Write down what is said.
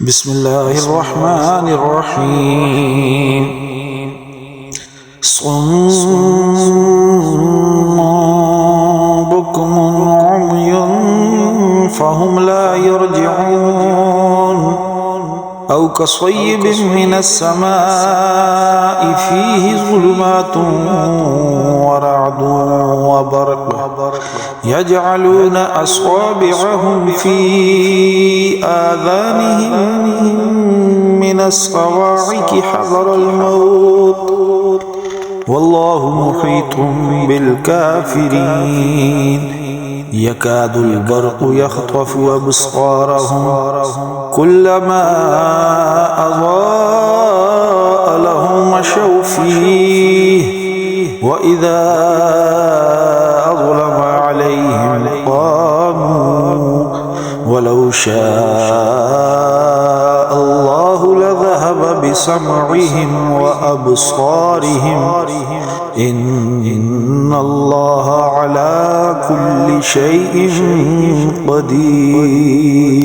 بسم الله الرحمن الرحيم صم بكم عمي فهم لا يرجعون أو كصيب من السماء فيه ظلمات ورعد وبرق يجعلون أصابعهم في آذانهم من الصواعق حذر الموت والله محيط بالكافرين يكاد البرق يخطف أبصارهم كلما أضاء لهم مشوا فيه وإذا أظلم عليهم قاموا ولو شاء الله لذهب بسمعهم وأبصارهم إن الله على كل شيء قدير.